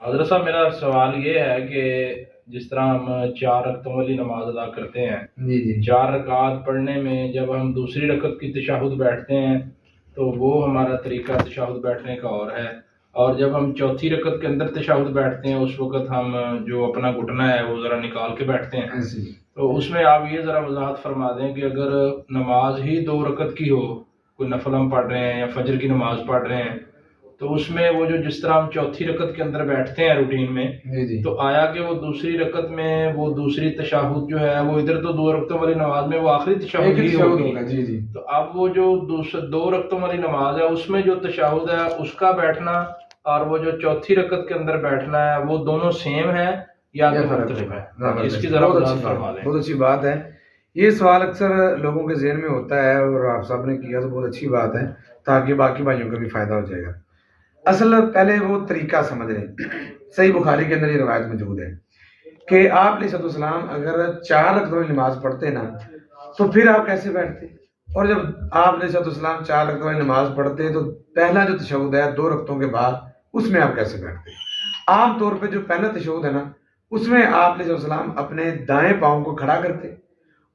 حضرت صاحب میرا سوال یہ ہے کہ جس طرح ہم 4 رکعتوں والی نماز ادا کرتے ہیں، جی 4 رکعات پڑھنے میں جب ہم دوسری رکعت کی تشہد بیٹھتے ہیں تو وہ ہمارا طریقہ تشہد بیٹھنے کا اور ہے، اور جب ہم چوتھی رکعت کے اندر تشہد بیٹھتے ہیں اس وقت ہم جو اپنا گھٹنا ہے وہ ذرا نکال کے بیٹھتے ہیں، تو اس میں آپ یہ ذرا وضاحت فرما دیں کہ اگر نماز ہی 2 رکعت کی ہو، کوئی نفل ہم پڑھ رہے ہیں یا فجر کی نماز پڑھ رہے ہیں، تو اس میں وہ جو جس طرح ہم چوتھی رکعت کے اندر بیٹھتے ہیں روٹین میں، تو آیا کہ وہ دوسری رکعت میں وہ دوسری تشہد جو ہے وہ ادھر تو 2 رکعتوں والی نماز میں وہ آخری تشہد ہی ہوگی، تو اب وہ جو 2 رکعتوں والی نماز ہے اس میں جو تشہد ہے اس کا بیٹھنا اور وہ جو چوتھی رکعت کے اندر بیٹھنا ہے وہ دونوں سیم ہے یا مختلف ہے؟ اس کی ذرا وضاحت فرما دیں۔ بہت اچھی بات ہے، یہ سوال اکثر لوگوں کے ذہن میں ہوتا ہے اور آپ صاحب نے کیا تو بہت اچھی بات ہے تاکہ باقی بھائیوں کا بھی فائدہ ہو جائے گا۔ اصل پہلے وہ طریقہ سمجھ لیں، صحیح بخاری کے اندر یہ روایت موجود ہے کہ آپ علیہ السلام اگر 4 رکعتوں کی نماز پڑھتے نا تو پھر آپ کیسے بیٹھتے، اور جب آپ علیہ السلام 4 رکعتوں کی نماز پڑھتے تو پہلا جو تشہد ہے 2 رکعتوں کے بعد اس میں آپ کیسے بیٹھتے؟ عام طور پہ جو پہلا تشہد ہے نا اس میں آپ علیہ السلام اپنے دائیں پاؤں کو کھڑا کرتے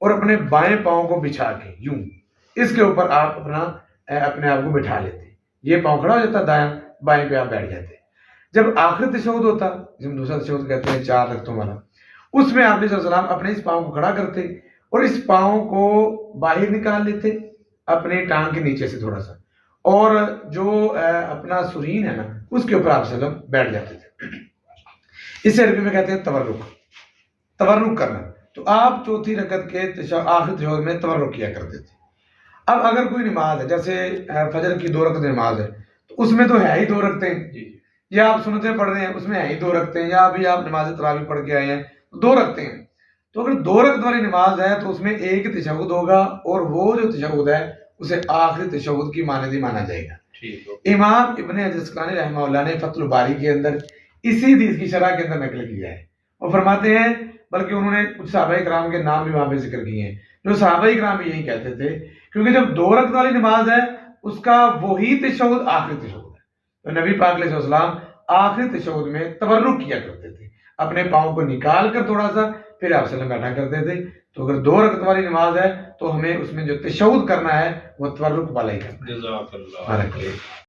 اور اپنے بائیں پاؤں کو بچھا کے یوں اس کے اوپر آپ اپنے آپ کو بٹھا لیتے، یہ پاؤں کھڑا ہو جاتا، دائیں بائیں پہ آپ بیٹھ جاتے۔ جب آخری تشہد ہوتا جب دوسرا تشہد کہتے ہیں 4 رکعتوں والا، اس میں آپ علیہ السلام اپنے اس پاؤں کو کھڑا کرتے اور اس پاؤں کو باہر نکال لیتے اپنے ٹانگ کے نیچے سے تھوڑا سا، اور جو اپنا سرین ہے نا اس کے اوپر آپ وسلم بیٹھ جاتے تھے۔ اسے عربی میں کہتے ہیں تورک کرنا۔ تو آپ چوتھی رکعت کے آخری تشہد میں تورک کیا کرتے تھے۔ اب اگر کوئی نماز ہے جیسے فجر کی 2 رکعت نماز ہے تو اس میں تو ہے ہی 2 رکعتیں، یا آپ سنتیں پڑھ رہے ہیں اس میں ہے ہی 2 رکعتیں، یا ابھی آپ نماز تراویح پڑھ کے آئے ہیں 2 رکعتیں ہیں، تو اگر 2 رکعت والی نماز ہے تو اس میں ایک تشہد ہوگا اور وہ جو تشہد ہے اسے آخری تشہد کی مانند ہی مانا جائے گا۔ امام ابن حجر عسقلانی رحمہ اللہ نے فتح الباری کے اندر اسی حدیث کی شرح کے اندر نقل کیا ہے، وہ فرماتے ہیں، بلکہ انہوں نے کچھ صحابہ کرام کے نام بھی وہاں پہ ذکر کیے ہیں، جو صحابہ کرام بھی یہی کہتے تھے، کیونکہ جب 2 رکعت والی نماز ہے اس کا وہی تشہد آخری تشہد ہے، تو نبی پاک علیہ السلام آخری تشہد میں تورک کیا کرتے تھے، اپنے پاؤں کو نکال کر تھوڑا سا پھر آپ وسلم بیٹھا کرتے تھے۔ تو اگر 2 رکعت والی نماز ہے تو ہمیں اس میں جو تشہد کرنا ہے وہ تورک والا ہی کرنا ہے۔ جزاک اللہ۔